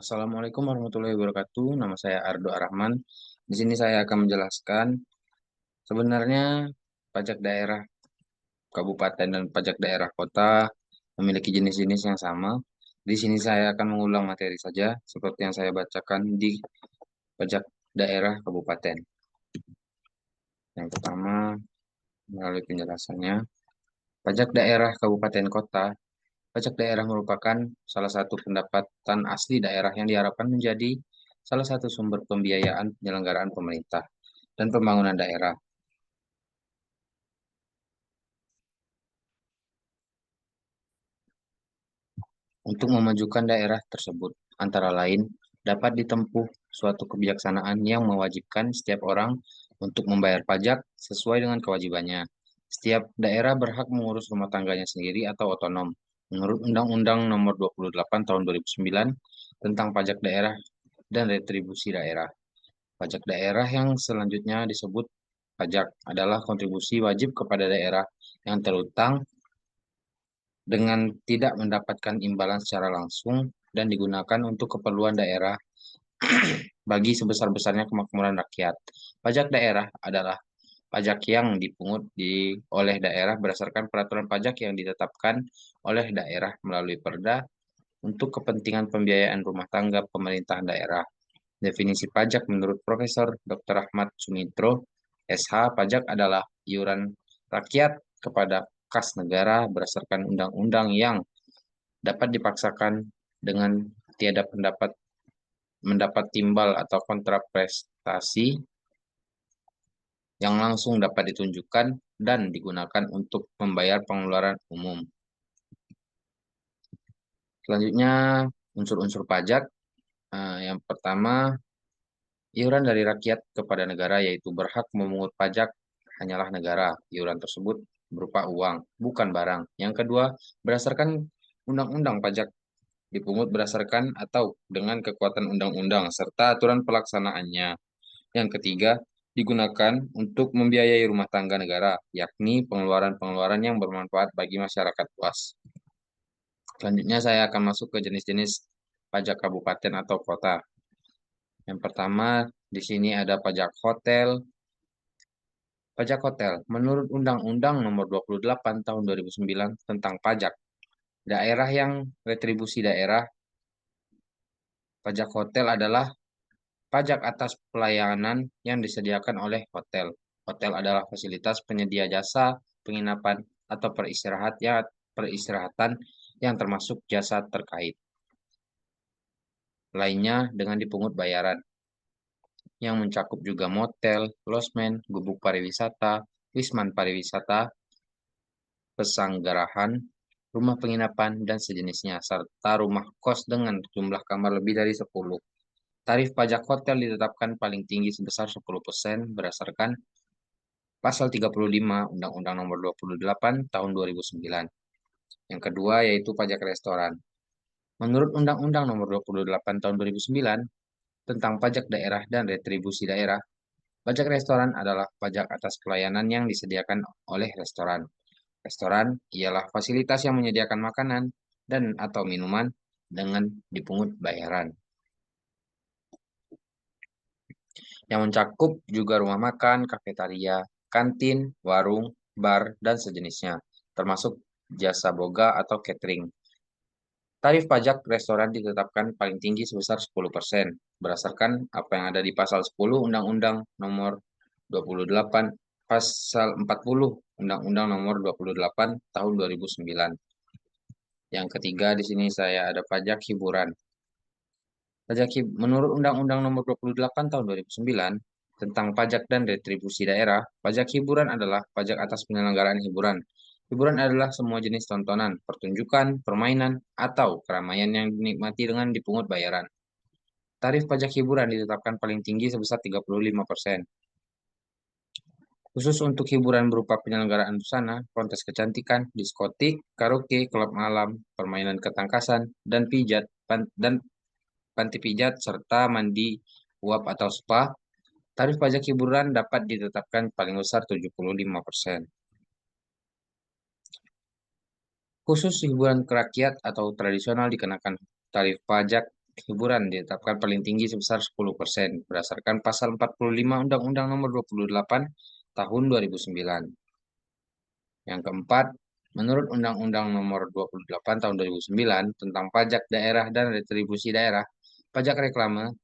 Assalamualaikum warahmatullahi wabarakatuh. Nama saya Ardo Arahman. Di sini saya akan menjelaskan sebenarnya pajak daerah kabupaten dan pajak daerah kota memiliki jenis-jenis yang sama. Di sini saya akan mengulang materi saja seperti yang saya bacakan di pajak daerah kabupaten. Yang pertama, melalui penjelasannya, pajak daerah kabupaten kota. Pajak daerah merupakan salah satu pendapatan asli daerah yang diharapkan menjadi salah satu sumber pembiayaan penyelenggaraan pemerintah dan pembangunan daerah. Untuk memajukan daerah tersebut, antara lain, dapat ditempuh suatu kebijaksanaan yang mewajibkan setiap orang untuk membayar pajak sesuai dengan kewajibannya. Setiap daerah berhak mengurus rumah tangganya sendiri atau otonom. Menurut Undang-Undang Nomor 28 Tahun 2009 tentang pajak daerah dan retribusi daerah. Pajak daerah yang selanjutnya disebut pajak adalah kontribusi wajib kepada daerah yang terutang dengan tidak mendapatkan imbalan secara langsung dan digunakan untuk keperluan daerah bagi sebesar-besarnya kemakmuran rakyat. Pajak daerah adalah pajak yang dipungut oleh daerah berdasarkan peraturan pajak yang ditetapkan oleh daerah melalui perda untuk kepentingan pembiayaan rumah tangga pemerintahan daerah. Definisi pajak menurut Profesor Dr. Ahmad Sumitro, SH, pajak adalah iuran rakyat kepada kas negara berdasarkan undang-undang yang dapat dipaksakan dengan tiada mendapat timbal atau kontraprestasi yang langsung dapat ditunjukkan dan digunakan untuk membayar pengeluaran umum. Selanjutnya, unsur-unsur pajak. Yang pertama, iuran dari rakyat kepada negara yaitu berhak memungut pajak hanyalah negara. Iuran tersebut berupa uang, bukan barang. Yang kedua, berdasarkan undang-undang pajak dipungut berdasarkan atau dengan kekuatan undang-undang serta aturan pelaksanaannya. Yang ketiga, digunakan untuk membiayai rumah tangga negara, yakni pengeluaran-pengeluaran yang bermanfaat bagi masyarakat luas. Selanjutnya saya akan masuk ke jenis-jenis pajak kabupaten atau kota. Yang pertama, di sini ada pajak hotel. Pajak hotel, menurut Undang-Undang Nomor 28 Tahun 2009 tentang pajak daerah yang retribusi daerah, pajak hotel adalah pajak atas pelayanan yang disediakan oleh hotel. Hotel adalah fasilitas penyedia jasa penginapan atau peristirahatan yang termasuk jasa terkait lainnya dengan dipungut bayaran yang mencakup juga motel, losmen, gubuk pariwisata, wisman pariwisata, pesanggarahan, rumah penginapan, dan sejenisnya, serta rumah kos dengan jumlah kamar lebih dari 10. Tarif pajak hotel ditetapkan paling tinggi sebesar 10% berdasarkan Pasal 35 Undang-Undang Nomor 28 Tahun 2009. Yang kedua yaitu pajak restoran. Menurut Undang-Undang Nomor 28 Tahun 2009 tentang pajak daerah dan retribusi daerah, pajak restoran adalah pajak atas pelayanan yang disediakan oleh restoran. Restoran ialah fasilitas yang menyediakan makanan dan atau minuman dengan dipungut bayaran. Yang mencakup juga rumah makan, kafetaria, kantin, warung, bar, dan sejenisnya, termasuk jasa boga atau catering. Tarif pajak restoran ditetapkan paling tinggi sebesar 10% berdasarkan apa yang ada di pasal 10 Undang-Undang Nomor 28 pasal 40 Undang-Undang Nomor 28 Tahun 2009. Yang ketiga di sini saya ada pajak hiburan. Menurut Undang-Undang Nomor 28 Tahun 2009 tentang pajak dan retribusi daerah, pajak hiburan adalah pajak atas penyelenggaraan hiburan. Hiburan adalah semua jenis tontonan, pertunjukan, permainan, atau keramaian yang dinikmati dengan dipungut bayaran. Tarif pajak hiburan ditetapkan paling tinggi sebesar 35%. Khusus untuk hiburan berupa penyelenggaraan busana, kontes kecantikan, diskotik, karaoke, klub malam, permainan ketangkasan, dan panti pijat, serta mandi uap atau spa, tarif pajak hiburan dapat ditetapkan paling besar 75%. Khusus hiburan kerakyat atau tradisional dikenakan tarif pajak hiburan ditetapkan paling tinggi sebesar 10% berdasarkan pasal 45 Undang-Undang Nomor 28 Tahun 2009. Yang keempat, menurut Undang-Undang Nomor 28 Tahun 2009 tentang pajak daerah dan retribusi daerah, pajak reklame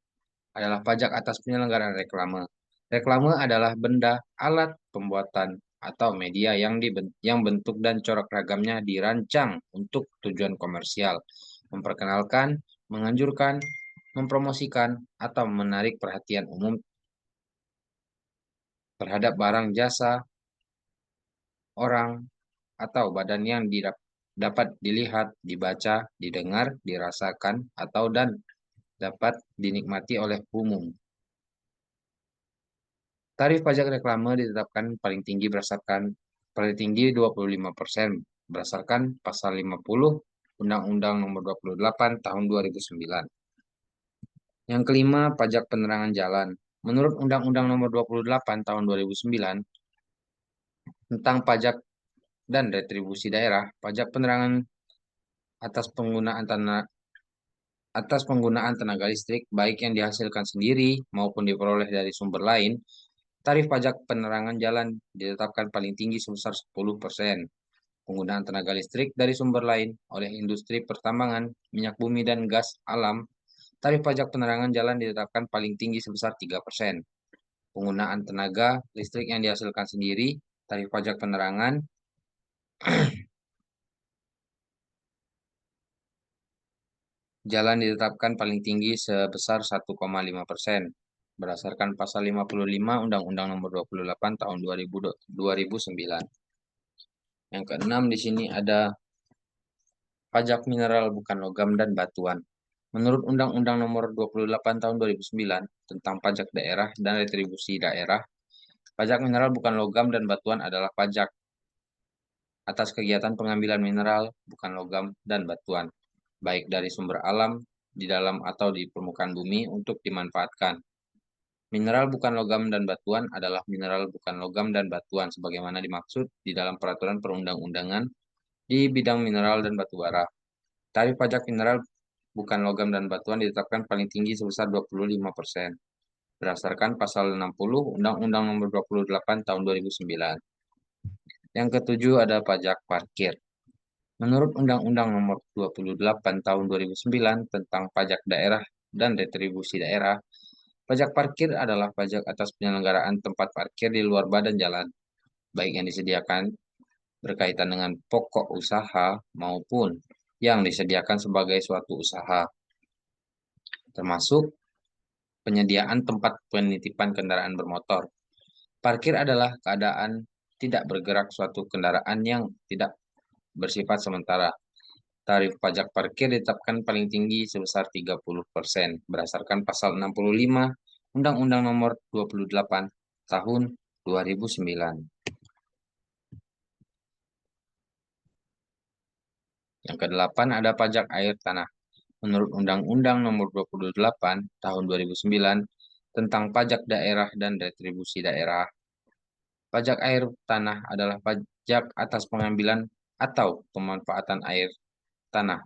adalah pajak atas penyelenggaraan reklame. Reklame adalah benda, alat pembuatan, atau media yang bentuk dan corak ragamnya dirancang untuk tujuan komersial, memperkenalkan, menganjurkan, mempromosikan, atau menarik perhatian umum terhadap barang, jasa, orang, atau badan yang dapat dilihat, dibaca, didengar, dirasakan, atau dan dapat dinikmati oleh umum. Tarif pajak reklame ditetapkan paling tinggi 25% berdasarkan pasal 50 Undang-Undang Nomor 28 Tahun 2009. Yang kelima, pajak penerangan jalan. Menurut Undang-Undang Nomor 28 Tahun 2009 tentang pajak dan retribusi daerah, pajak penerangan atas penggunaan tanah atas penggunaan tenaga listrik baik yang dihasilkan sendiri maupun diperoleh dari sumber lain. Tarif pajak penerangan jalan ditetapkan paling tinggi sebesar 10%. Penggunaan tenaga listrik dari sumber lain oleh industri pertambangan, minyak bumi, dan gas alam, tarif pajak penerangan jalan ditetapkan paling tinggi sebesar 3%. Penggunaan tenaga listrik yang dihasilkan sendiri, tarif pajak penerangan jalan ditetapkan paling tinggi sebesar 1,5% berdasarkan pasal 55 Undang-Undang Nomor 28 Tahun 2009. Yang keenam di sini ada pajak mineral bukan logam dan batuan. Menurut Undang-Undang Nomor 28 Tahun 2009 tentang pajak daerah dan retribusi daerah, pajak mineral bukan logam dan batuan adalah pajak atas kegiatan pengambilan mineral bukan logam dan batuan, baik dari sumber alam, di dalam atau di permukaan bumi untuk dimanfaatkan. Mineral bukan logam dan batuan adalah mineral bukan logam dan batuan sebagaimana dimaksud di dalam peraturan perundang-undangan di bidang mineral dan batu bara. Tarif pajak mineral bukan logam dan batuan ditetapkan paling tinggi sebesar 25% berdasarkan pasal 60 Undang-Undang Nomor 28 Tahun 2009. Yang ketujuh ada pajak parkir. Menurut Undang-Undang Nomor 28 Tahun 2009 tentang pajak daerah dan retribusi daerah, pajak parkir adalah pajak atas penyelenggaraan tempat parkir di luar badan jalan, baik yang disediakan berkaitan dengan pokok usaha maupun yang disediakan sebagai suatu usaha, termasuk penyediaan tempat penitipan kendaraan bermotor. Parkir adalah keadaan tidak bergerak suatu kendaraan yang tidak bersifat sementara. Tarif pajak parkir ditetapkan paling tinggi sebesar 30% berdasarkan pasal 65 Undang-Undang Nomor 28 Tahun 2009. Yang kedelapan ada pajak air tanah. Menurut Undang-Undang Nomor 28 Tahun 2009 tentang pajak daerah dan retribusi daerah, pajak air tanah adalah pajak atas pengambilan atau pemanfaatan air tanah.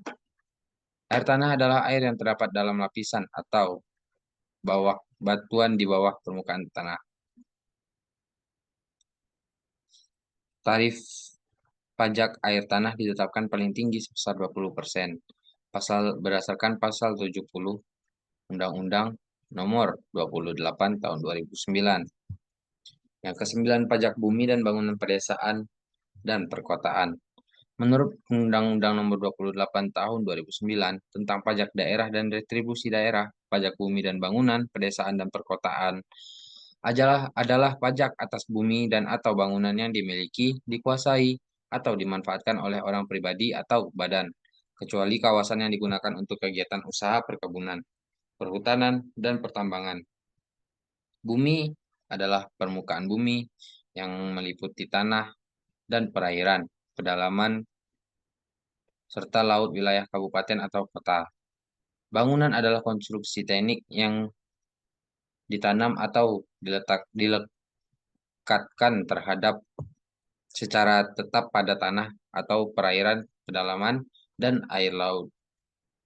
Air tanah adalah air yang terdapat dalam lapisan atau bawah batuan di bawah permukaan tanah. Tarif pajak air tanah ditetapkan paling tinggi sebesar 20% berdasarkan pasal 70 Undang-Undang Nomor 28 Tahun 2009. Yang kesembilan, pajak bumi dan bangunan pedesaan dan perkotaan. Menurut Undang-Undang Nomor 28 Tahun 2009 tentang pajak daerah dan retribusi daerah, pajak bumi dan bangunan, pedesaan dan perkotaan adalah pajak atas bumi dan atau bangunan yang dimiliki, dikuasai, atau dimanfaatkan oleh orang pribadi atau badan, kecuali kawasan yang digunakan untuk kegiatan usaha perkebunan, perhutanan, dan pertambangan. Bumi adalah permukaan bumi yang meliputi tanah dan perairan, pedalaman, serta laut wilayah kabupaten atau kota. Bangunan adalah konstruksi teknik yang ditanam atau dilekatkan terhadap secara tetap pada tanah atau perairan, pedalaman, dan air laut.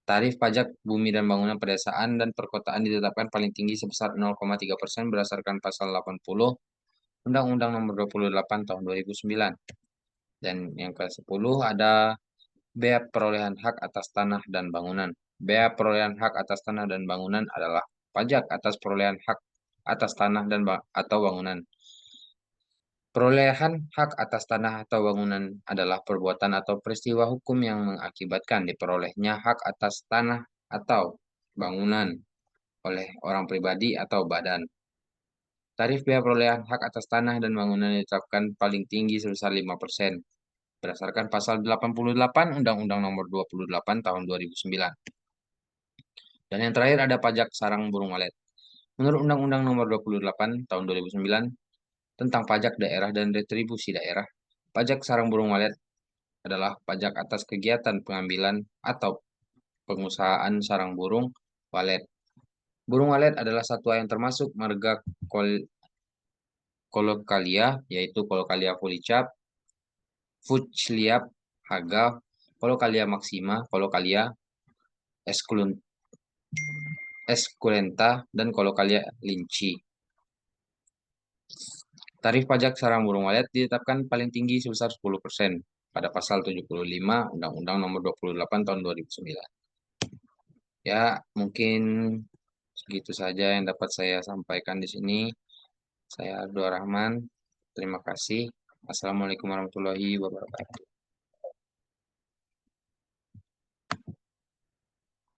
Tarif pajak bumi dan bangunan pedesaan dan perkotaan ditetapkan paling tinggi sebesar 0,3% berdasarkan pasal 80 Undang-Undang Nomor 28 Tahun 2009. Dan yang ke-10 ada bea perolehan hak atas tanah dan bangunan. Bea perolehan hak atas tanah dan bangunan adalah pajak atas perolehan hak atas tanah dan atau bangunan. Perolehan hak atas tanah atau bangunan adalah perbuatan atau peristiwa hukum yang mengakibatkan diperolehnya hak atas tanah atau bangunan oleh orang pribadi atau badan. Tarif bea perolehan hak atas tanah dan bangunan ditetapkan paling tinggi sebesar 5% berdasarkan pasal 88 Undang-Undang Nomor 28 Tahun 2009. Dan yang terakhir ada pajak sarang burung walet. Menurut Undang-Undang Nomor 28 Tahun 2009 tentang pajak daerah dan retribusi daerah, pajak sarang burung walet adalah pajak atas kegiatan pengambilan atau pengusahaan sarang burung walet. Burung walet adalah satwa yang termasuk marga Colocalia, yaitu Colocalia fulicap, Fuchsia haga, Colocalia maxima, Colocalia esculenta, dan Colocalia linci. Tarif pajak sarang burung walet ditetapkan paling tinggi sebesar 10% pada pasal 75 Undang-Undang Nomor 28 Tahun 2009. Ya, mungkin segitu saja yang dapat saya sampaikan di sini. Saya Abdul Rahman. Terima kasih. Assalamualaikum warahmatullahi wabarakatuh.